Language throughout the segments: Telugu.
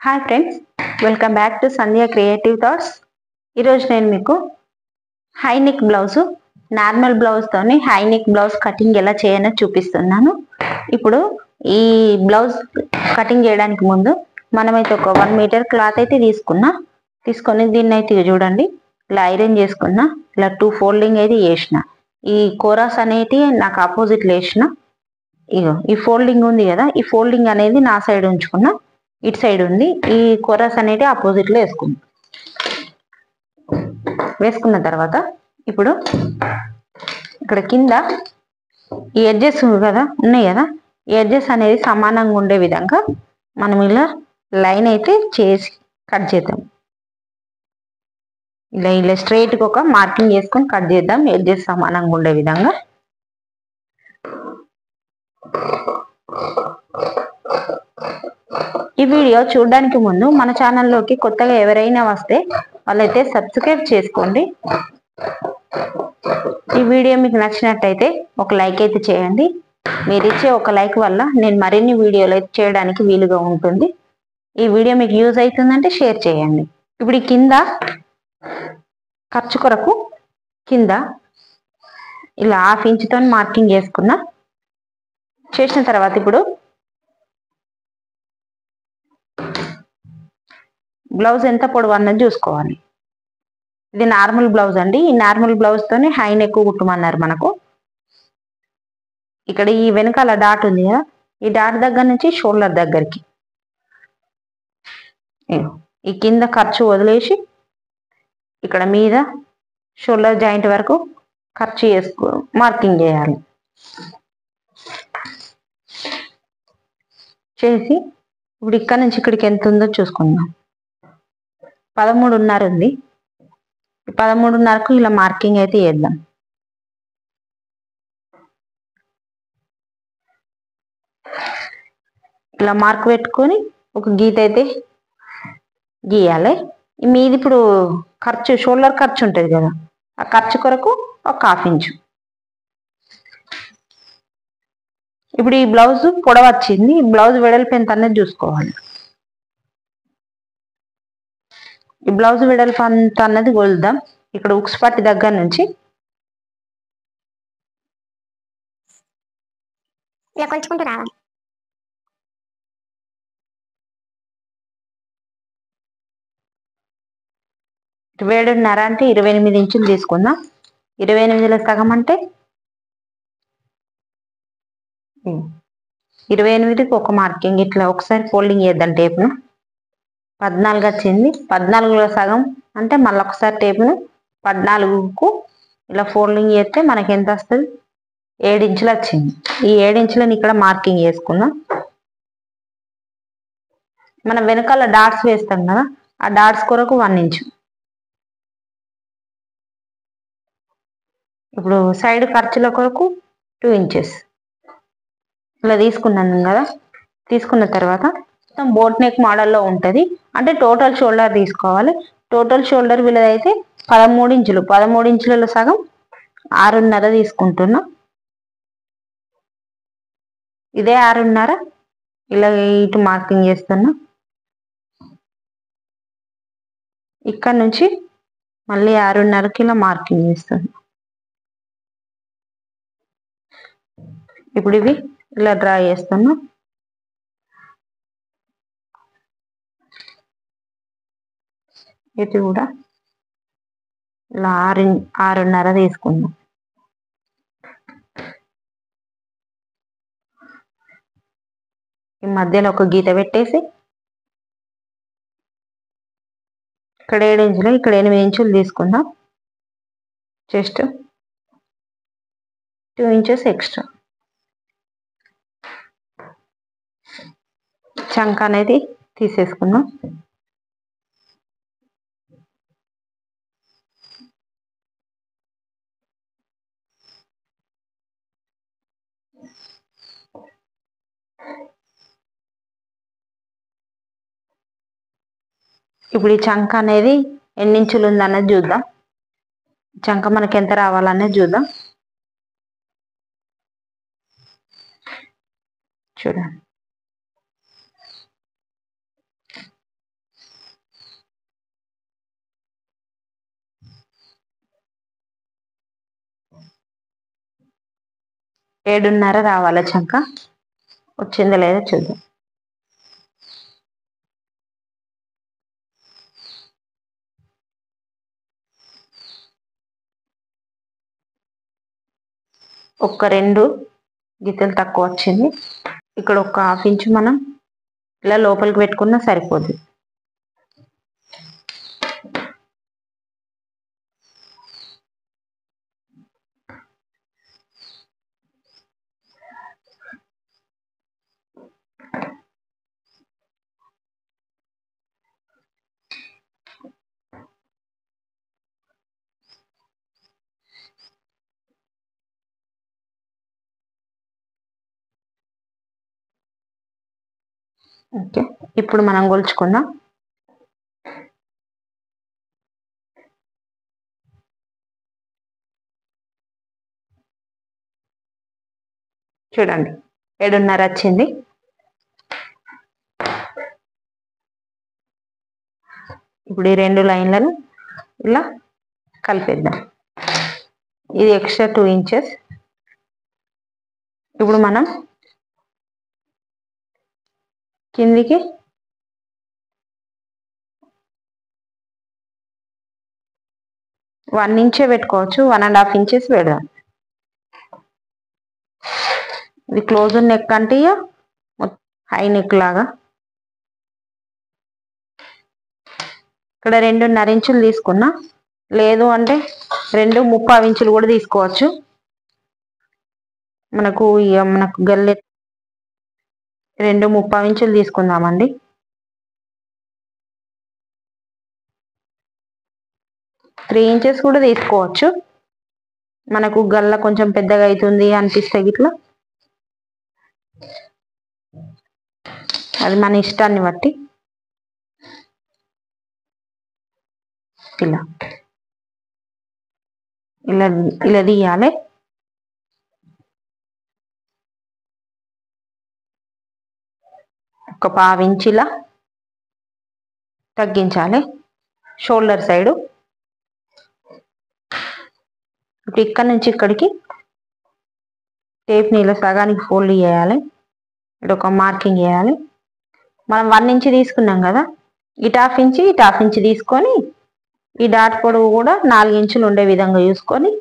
Hi friends, welcome back to Sandhya creative thoughts. ఈరోజు నేను మీకు హై నెక్ బ్లౌజ్, నార్మల్ బ్లౌజ్తోని హై నెక్ బ్లౌజ్ కటింగ్ ఎలా చేయాలో చూపిస్తున్నాను. ఇప్పుడు ఈ బ్లౌజ్ కటింగ్ చేయడానికి ముందు మనమైతే ఒక 1 మీటర్ క్లాత్ అయితే తీసుకొని దీన్ని అయితే చూడండి ఇలా ఐరన్ చేసుకున్నా. ఇలా 2 ఫోల్డింగ్ అయితే చేసిన. ఈ కోరాస్ అనేటి నాకు ఆపోజిట్ వేసిన. ఇగో ఈ ఫోల్డింగ్ ఉంది కదా, ఈ ఫోల్డింగ్ అనేది నా సైడ్ ఉంచుకున్నా, ఇటు సైడ్ ఉంది. ఈ కొరస్ అనేది ఆపోజిట్ లో వేసుకున్న తర్వాత ఇప్పుడు ఇక్కడ కింద ఈ ఎడ్జెస్ ఉన్నాయి కదా, ఈ ఎడ్జెస్ అనేది సమానంగా ఉండే విధంగా మనం ఇలా లైన్ అయితే చేసి కట్ చేద్దాం. ఇలా స్ట్రైట్గా ఒక మార్కింగ్ చేసుకొని కట్ చేద్దాం, ఎడ్జెస్ సమానంగా ఉండే విధంగా. ఈ వీడియో చూడడానికి ముందు మన ఛానల్లోకి కొత్తగా ఎవరైనా వస్తే వాళ్ళైతే సబ్స్క్రైబ్ చేసుకోండి. ఈ వీడియో మీకు నచ్చినట్టయితే ఒక లైక్ అయితే చేయండి. మీరు ఇచ్చే ఒక లైక్ వల్ల నేను మరిన్ని వీడియోలు అయితే చేయడానికి వీలుగా ఉంటుంది. ఈ వీడియో మీకు యూజ్ అవుతుందంటే షేర్ చేయండి. ఇప్పుడు ఈ కింద ఖర్చు కొరకు కింద ఇలా 1/2 ఇంచుతో మార్కింగ్ చేసిన తర్వాత ఇప్పుడు బ్లౌజ్ ఎంత పొడవు అన్నది చూసుకోవాలి. ఇది నార్మల్ బ్లౌజ్ అండి. ఈ నార్మల్ బ్లౌజ్ తోని హై నెక్ కుట్టమన్నారు మనకు. ఇక్కడ ఈ వెనకాల డాట్ ఉంది కదా, ఈ డాట్ దగ్గర నుంచి షోల్డర్ దగ్గరికి ఈ కింద ఖర్చు వదిలేసి ఇక్కడ మీద షోల్డర్ జాయింట్ వరకు ఖర్చు మార్కింగ్ చేయాలి. చేసి ఇప్పుడు ఇక్కడ నుంచి ఇక్కడికి ఎంత ఉందో చూసుకుందాం. 13.5 ఉంది. 13.5కు ఇలా మార్కింగ్ అయితే చేద్దాం. ఇలా మార్క్ పెట్టుకొని ఒక గీత అయితే గీయాలి. మీది ఇప్పుడు ఖర్చు షోల్డర్ ఖర్చు ఉంటుంది కదా, ఆ ఖర్చు కొరకు ఒక 1/2 ఇంచు. ఇప్పుడు ఈ బ్లౌజ్ పొడవు వచ్చింది, బ్లౌజ్ వెడల్పు ఎంత అనేది చూసుకోవాలి. ఈ బ్లౌజ్ వెడల్పు అంత అన్నది కొలుద్దాం. ఇక్కడ ఉక్స్ పట్టి దగ్గర నుంచి ఇలా కొలుచుకుంటూ రావాలి. వేడున్నర అంటే 28 ఇంచులు తీసుకుందాం. 28లో సగం అంటే 28కి ఒక మార్కింగ్ ఇట్లా ఒకసారి ఫోల్డింగ్ చేద్దాం. టేప్ను 14 వచ్చింది. 14లో సగం అంటే మళ్ళీ ఒకసారి టేప్ను 14కు ఇలా ఫోల్డింగ్ చేస్తే మనకి ఎంత వస్తుంది? 7 ఇంచులు వచ్చింది. ఈ 7 ఇంచులను ఇక్కడ మార్కింగ్ చేసుకుందాం. మనం వెనకాల డాట్స్ వేస్తాం కదా, ఆ డాట్స్ కొరకు 1 ఇంచు. ఇప్పుడు సైడ్ ఖర్చుల కొరకు 2 ఇంచెస్ ఇలా తీసుకున్నాను కదా. తీసుకున్న తర్వాత మొత్తం బోట్ నెక్ మోడల్లో ఉంటుంది. అంటే టోటల్ షోల్డర్ తీసుకోవాలి. టోటల్ షోల్డర్ వీళ్ళదైతే 13 ఇంచులు. 13 ఇంచులలో సగం 6.5 తీసుకుంటున్నా. ఇదే 6.5 ఇలా ఇటు మార్కింగ్ చేస్తున్నా. ఇక్కడ నుంచి మళ్ళీ 6.5కి ఇలా మార్కింగ్ చేస్తున్నా. ఇప్పుడు ఇవి ఇలా డ్రా చేస్తున్నా. ఇది కూడా ఇలా 6.5 తీసుకుందాం. ఈ మధ్యలో ఒక గీత పెట్టేసి ఇక్కడ 7 ఇంచులు, ఇక్కడ 8 ఇంచులు తీసుకుందాం. Just 2 inches extra. చంక అనేది తీసేసుకుందాం. ఇప్పుడు ఈ చంక అనేది ఎన్ని ఇంచులు ఉందన్నది చూద్దాం. చంక మనకి ఎంత రావాలనేది చూద్దాం. చూడండి, 7:30 రావాల చంక. వచ్చిందో లేదో చూద్దాం. ఒక 2 గీతలు తక్కువ వచ్చింది. ఇక్కడ ఒక 1/2 ఇంచు మనం ఇలా లోపలికి పెట్టుకున్నా సరిపోద్ది. ఓకే, ఇప్పుడు మనం కొలుచుకుందాం. చూడండి 7:30 వచ్చింది. ఇప్పుడు ఈ 2 లైన్లను ఇలా కలిపేద్దాం. ఇది ఎక్స్ట్రా 2 ఇంచెస్. ఇప్పుడు మనం కిందికి 1 ఇంచే పెట్టుకోవచ్చు, 1.5 ఇంచెస్ పెడదాం. ఇది క్లోజ్ నెక్ అంటే హై నెక్ లాగా. ఇక్కడ 2.5 ఇంచులు తీసుకున్నా, లేదు అంటే 2.75 ఇంచులు కూడా తీసుకోవచ్చు. మనకు గల్లె 2.75 ఇంచులు తీసుకుందామండి. త్రీ ఇంచెస్ కూడా తీసుకోవచ్చు. మనకు గల్ల కొంచెం పెద్దగా అవుతుంది అనిపిస్తే గిట్లా అది మన ఇష్టాన్ని బట్టి ఇలా ఇలా ఇలా తీయాలి. ఒక 1/2 ఇంచు ఇలా తగ్గించాలి షోల్డర్ సైడు. ఇప్పుడు ఇక్కడ నుంచి ఇక్కడికి టేప్ని ఇలా సగానికి ఫోల్డ్ చేయాలి. ఇక్కడ ఒక మార్కింగ్ చేయాలి. మనం 1 ఇంచు తీసుకున్నాం కదా, ఇటు 1/2 ఇంచు ఇటు 1/2 ఇంచు తీసుకొని ఈ డాట్ పొడవు కూడా 4 ఇంచులు ఉండే విధంగా చూసుకొని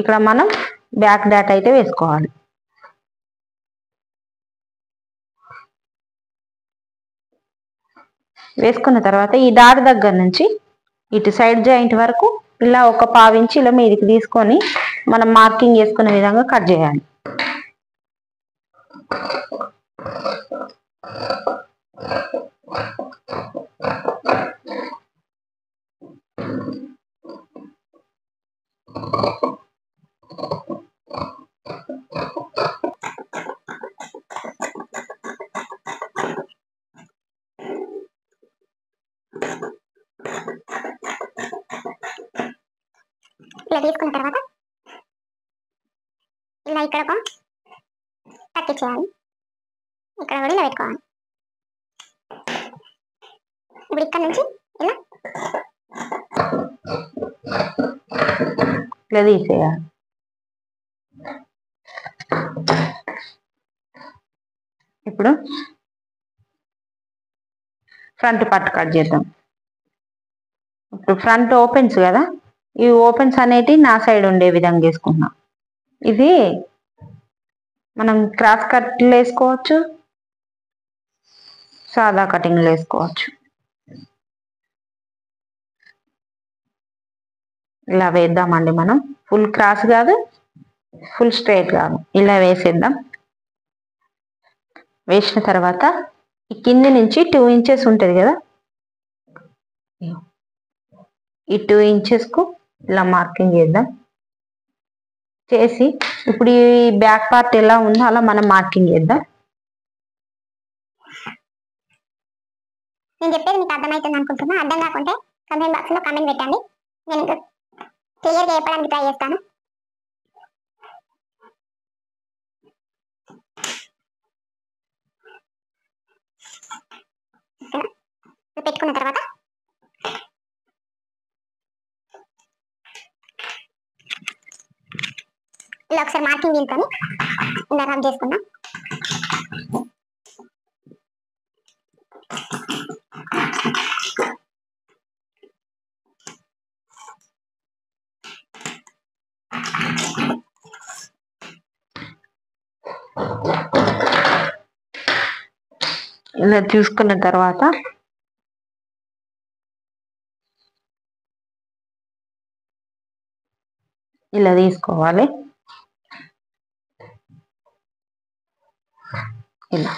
ఇక్కడ మనం బ్యాక్ డాట్ అయితే వేసుకోవాలి. వేసుకున్న తర్వాత ఈ డాట్ దగ్గర నుంచి ఇటు సైడ్ జాయింట్ వరకు ఇలా ఒక 1/2 ఇంచు ఇలా మీదికి తీసుకొని మనం మార్కింగ్ చేసుకునే విధంగా కట్ చేయాలి. ఇలా తీసుకున్న తర్వాత ఇలా ఇక్కడ ఒక తగ్గించేయాలి. ఇక్కడ కూడా ఇలా పెట్టుకోవాలి. ఇప్పుడు ఇక్కడ నుంచి ఇలా ఇలా తీసేయాలి. ఇప్పుడు ఫ్రంట్ పార్ట్ కట్ చేద్దాం. ఇప్పుడు ఫ్రంట్ ఓపెన్స్ కదా, ఈ ఓపెన్స్ అనేటి నా సైడ్ ఉండే విధంగా వేసుకుంటున్నాం. ఇది మనం క్రాస్ కట్లు వేసుకోవచ్చు, సాదా కటింగ్లు వేసుకోవచ్చు. ఇలా వేద్దామండి. మనం ఫుల్ క్రాస్ కాదు, ఫుల్ స్ట్రైట్ కాదు, ఇలా వేసేద్దాం. వేసిన తర్వాత ఈ కింది నుంచి 2 ఇంచెస్ ఉంటుంది కదా, ఈ 2 ఇంచెస్కు ఇలా మార్కింగ్ చేద్దాం. చేసి ఇప్పుడు ఈ బ్యాక్ పార్ట్ ఎలా ఉందో అలా మనం మార్కింగ్ చేద్దాం. నేను చెప్పేది మీకు అర్థమవుతుంది అనుకుంటున్నా. అర్థం కాకుంటే కామెంట్ బాక్స్ లో కామెంట్ పెట్టండి, నేను క్లియర్గా చెప్పడానికి ట్రై చేస్తాను. పెట్టుకున్న తర్వాత ఇలా ఇలా ఒకసారి మార్కింగ్ దీంతో ఇలా రబ్ చేసుకుందాం. ఇలా చూసుకున్న తర్వాత ఇలా తీసుకోవాలి. ఇలా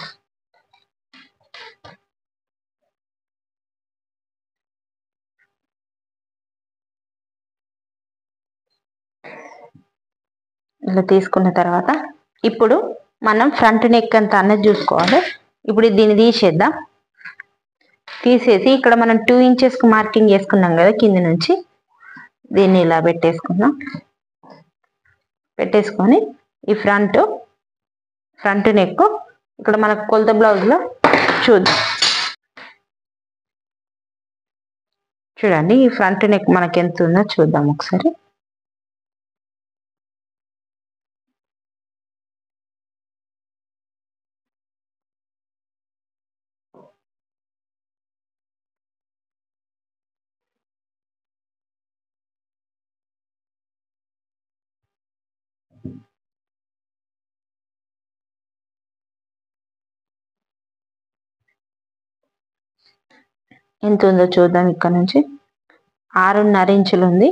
ఇలా తీసుకున్న తర్వాత ఇప్పుడు మనం ఫ్రంట్ నెక్ అంత అన్నది చూసుకోవాలి. ఇప్పుడు దీన్ని తీసేద్దాం. తీసేసి ఇక్కడ మనం 2 inches మార్కింగ్ వేసుకున్నాం కదా కింద నుంచి, దీన్ని ఇలా పెట్టేసుకుందాం. పెట్టేసుకొని ఈ ఫ్రంట్ నెక్ ఇక్కడ మనకు కొలత బ్లౌజ్లో చూద్దాం. చూడండి ఈ ఫ్రంట్ నెక్ మనకి ఎంత ఉందో చూద్దాం ఒకసారి. ఎంత ఉందో చూద్దాం. ఇక్కడ నుంచి 6.5 ఇంచులు ఉంది.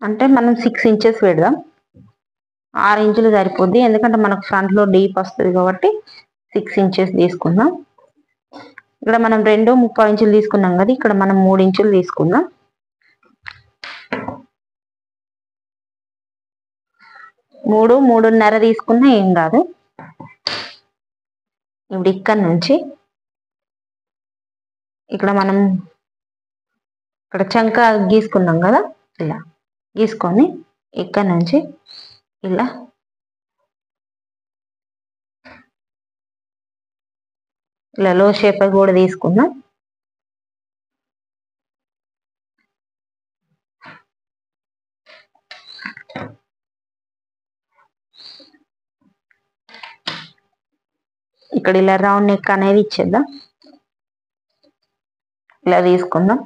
అంటే మనం 6 inches పెడదాం. 6 ఇంచులు సరిపోద్ది, ఎందుకంటే మనకు ఫ్రంట్లో డీప్ వస్తుంది కాబట్టి 6 inches తీసుకుందాం. ఇక్కడ మనం 2.35 ఇంచులు తీసుకున్నాం కదా, ఇక్కడ మనం 3 ఇంచులు తీసుకుందాం. 3.5 తీసుకున్నా ఏం కాదు. ఇప్పుడు ఇక్కడ నుంచి ఇక్కడ మనం ఇక్కడ చంక గీసుకున్నాం కదా, ఇలా గీసుకొని ఇక్కడ నుంచి ఇలా లో షేప్ కూడా తీసుకుందాం. ఇక్కడ ఇలా రౌండ్ నెక్ అనేది ఇచ్చేద్దాం. ఇలా తీసుకుందాం.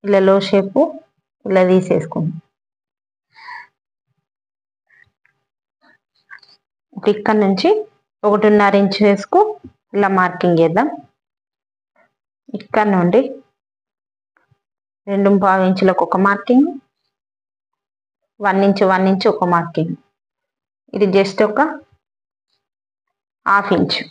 ఇలా లో షేపు ఇలా తీసేసుకుందాం. ఇక్కడ నుంచి 1.5 ఇంచు వేసుకు ఇలా మార్కింగ్ చేద్దాం. ఇక్కడ నుండి 2.5 ఇంచులకు ఒక మార్కింగ్, 1 ఇంచు ఒక మార్కింగ్. ఇది జస్ట్ ఒక 1/2 ఇంచు.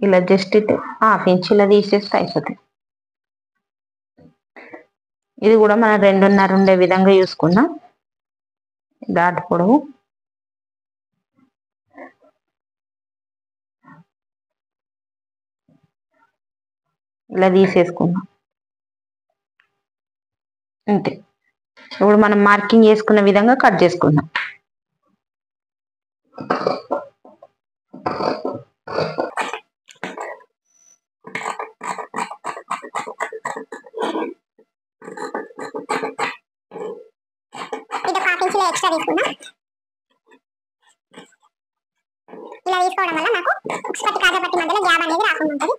ఇలా జస్ట్ 1/2 ఇంచు ఇలా తీసేస్తే అయిపోతుంది. ఇది కూడా మనం 2.5 ఉండే విధంగా చూసుకుందాం. డాట్ పొడవు ఇలా తీసేసుకుందాం. అంతే. ఇప్పుడు మనం మార్కింగ్ చేసుకున్న విధంగా కట్ చేసుకుందాం. ఎక్స్ట్రా తీసుకున్నా. ఇలా తీసుకోవడం వల్ల నాకు ఉక్స్పట్టి కాజాపట్టి మధ్యలో గ్యాప్ అనేది రాకుండా ఉంటుంది.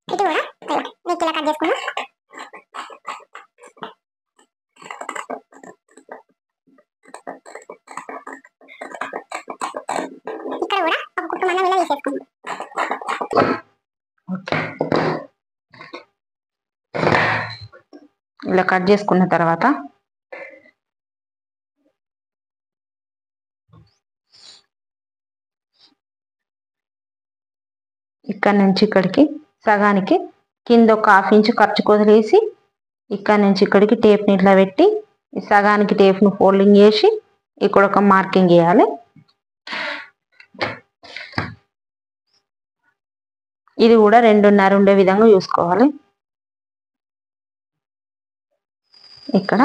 ఇది కూడా నెక్ ఇలా కట్ చేసుకున్నా. ఇక్కడ కూడా ఒక కుట్టు మందం ఇలా తీసేసుకున్నాం. ఇలా కట్ చేసుకున్న తర్వాత ఇక్కడ నుంచి ఇక్కడికి సగానికి కింద ఒక 1/2 ఇంచు ఖర్చు వదిలేసి ఇక్కడ నుంచి ఇక్కడికి టేప్ని ఇట్లా పెట్టి ఈ సగానికి టేప్ను ఫోల్డింగ్ చేసి ఇక్కడ ఒక మార్కింగ్ వేయాలి. ఇది కూడా 2.5 ఉండే విధంగా చూసుకోవాలి. ఇక్కడ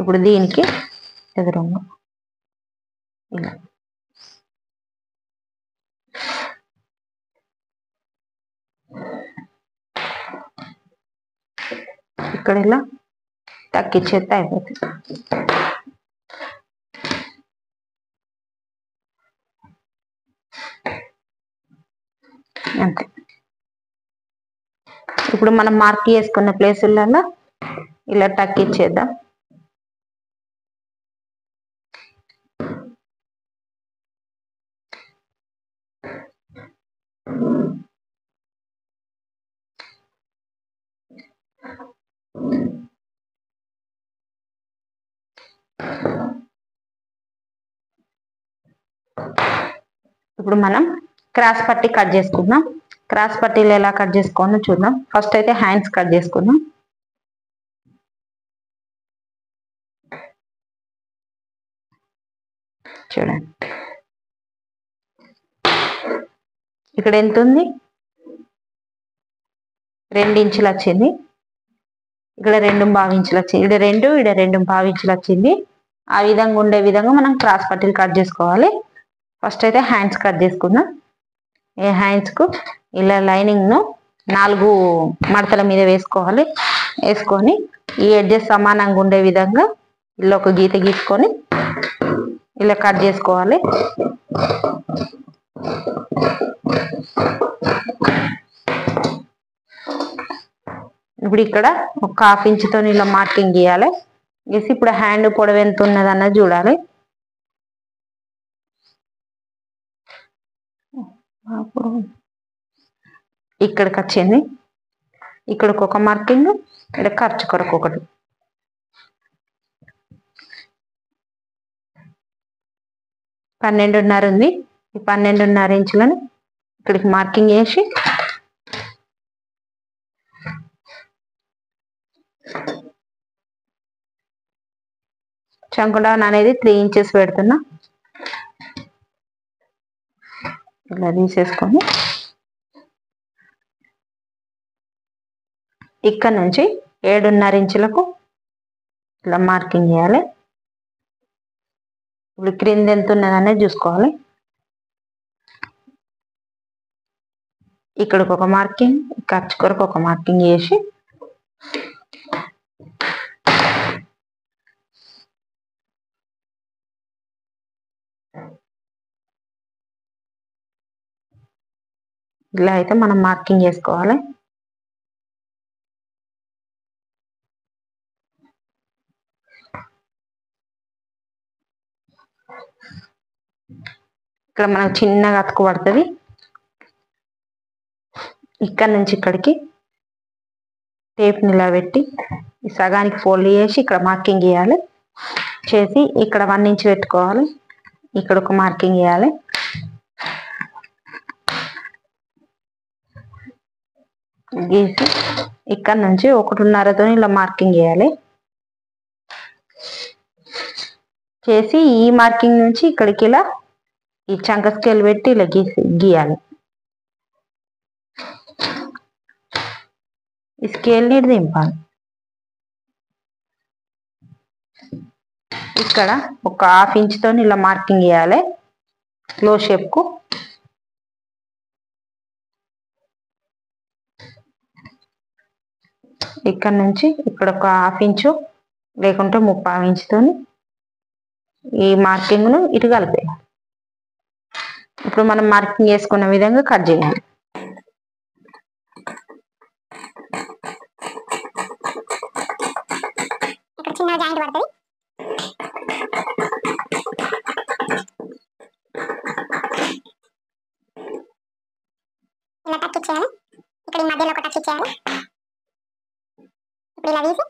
ఇప్పుడు దీనికి ఎదురుగా ఇలా ఇక్కడ ఇలా తగ్గించేస్తే అయిపోతుంది. అంతే. ఇప్పుడు మనం మార్క్ చేసుకున్న ప్లేసులలో ఇలా తగ్గించేద్దాం. ఇప్పుడు మనం క్రాస్ పట్టి కట్ చేసుకుందాం. క్రాస్ పట్టీలు ఎలా కట్ చేసుకోవాలో చూద్దాం. ఫస్ట్ అయితే హ్యాండ్స్ కట్ చేసుకుందాం. చూడండి ఇక్కడ ఎంత ఉంది, 2 ఇంచులు వచ్చింది. ఇక్కడ 2.25 ఇంచులు వచ్చింది. ఇక్కడ 2.25 ఇంచులు వచ్చింది. ఆ విధంగా ఉండే విధంగా మనం క్రాస్ పట్టీలు కట్ చేసుకోవాలి. ఫస్ట్ అయితే హ్యాండ్స్ కట్ చేసుకుందాం. ఈ హ్యాండ్స్కు ఇలా లైనింగ్ను 4 మడతల మీద వేసుకోవాలి. వేసుకొని ఈ ఎడ్జెస్ సమానంగా ఉండే విధంగా ఇలా ఒక గీత గీసుకొని ఇలా కట్ చేసుకోవాలి. ఇప్పుడు ఇక్కడ ఒక 1/2 ఇంచుతో ఇలా మార్కింగ్ గీయాలి. గీసి ఇప్పుడు హ్యాండ్ పొడవు ఎంత ఉన్నది అన్నది చూడాలి. ఇక్కడికి వచ్చింది. ఇక్కడికి ఒక మార్కింగ్, ఇక్కడ ఖర్చు కొరకు ఒకటి. పన్నెండున్నర ఉంది. ఈ 12.5 ఇంచులను ఇక్కడికి మార్కింగ్ వేసి చంకు డౌన్ అనేది 3 ఇంచెస్ పెడుతున్నా. ఇలా తీసేసుకొని ఇక్కడ నుంచి 7.5 ఇంచులకు ఇలా మార్కింగ్ చేయాలి. ఇప్పుడు క్రింద ఎంత ఉన్నది అనేది చూసుకోవాలి. ఇక్కడికి ఒక మార్కింగ్, ఖర్చు కొరకు ఒక మార్కింగ్ చేసి ఇలా అయితే మనం మార్కింగ్ చేసుకోవాలి. ఇక్కడ మనకు చిన్నగా అతుకు పడుతుంది. ఇక్కడ నుంచి ఇక్కడికి టేప్ని ఇలా పెట్టి ఈ సగానికి ఫోల్డ్ చేసి ఇక్కడ మార్కింగ్ చేయాలి. చేసి ఇక్కడ 1 ఇంచ్ పెట్టుకోవాలి. ఇక్కడ ఒక మార్కింగ్ చేయాలి. గీసి ఇక్కడ నుంచి 1.5తో ఇలా మార్కింగ్ చేయాలి. చేసి ఈ మార్కింగ్ నుంచి ఇక్కడికి ఇలా ఈ చంక స్కేల్ పెట్టి ఇలా గీయాలి. ఈ స్కేల్ని దింపాలి. ఇక్కడ ఒక 1/2 ఇంచుతో ఇలా మార్కింగ్ చేయాలి క్లో షేప్కు. ఇక్కడ నుంచి ఇక్కడ ఒక 1/2 ఇంచు లేకుంటే 3/4 ఇంచుతో ఈ మార్కింగ్ను ఇటు కలిపేయాలి. ఇప్పుడు మనం మార్కింగ్ చేసుకున్న విధంగా కట్ చేయాలి. ఇక్కడ చిన్న జాయింట్ పడుతుంది. ఇలా టచ్ ఇచ్చేయాలి. ఇక్కడ ఈ మధ్యలో ఒక టచ్ ఇచ్చేయాలి. ఇప్పుడు ఇలా తీసి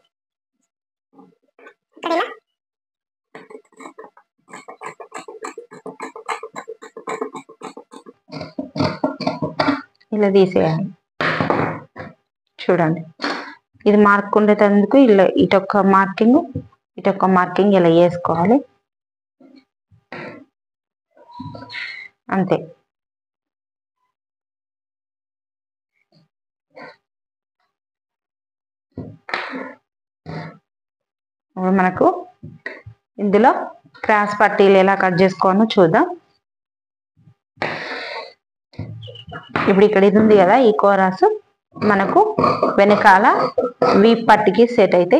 ఇక్కడ ఇలా తీసేయాలి. చూడండి ఇది మార్క్ ఉండేటందుకు ఇలా ఇటొక్క మార్కింగ్ ఇలా వేసుకోవాలి. అంతే. మనకు ఇందులో క్రాస్ పట్టీలు ఎలా కట్ చేసుకోవాలో చూద్దాం. ఇప్పుడు ఇక్కడ ఇది ఉంది కదా, ఈ కోరాసు మనకు వెనకాల వీప్ పట్టికి సెట్ అయితే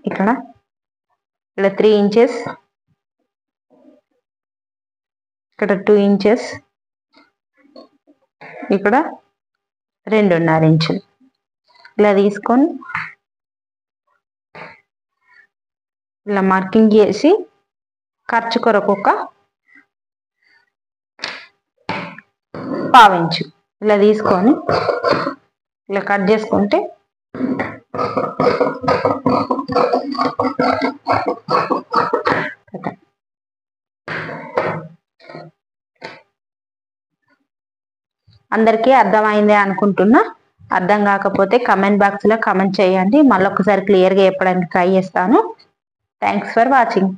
ఇక్కడ ఇలా 3 ఇంచెస్, ఇక్కడ 2 ఇంచెస్, ఇక్కడ 2.5 ఇంచులు ఇలా తీసుకొని ఇలా మార్కింగ్ చేసి ఖర్చు కొరకు ఒక 1/2 ఇంచు ఇలా తీసుకొని ఇలా కట్ చేసుకుంటే అందరికీ అర్థమైందే అనుకుంటున్నా. అర్థం కాకపోతే కమెంట్ బాక్స్లో కమెంట్ చేయండి, మళ్ళీ ఒకసారి క్లియర్గా చెప్పడానికి ట్రై చేస్తాను. Thanks for watching.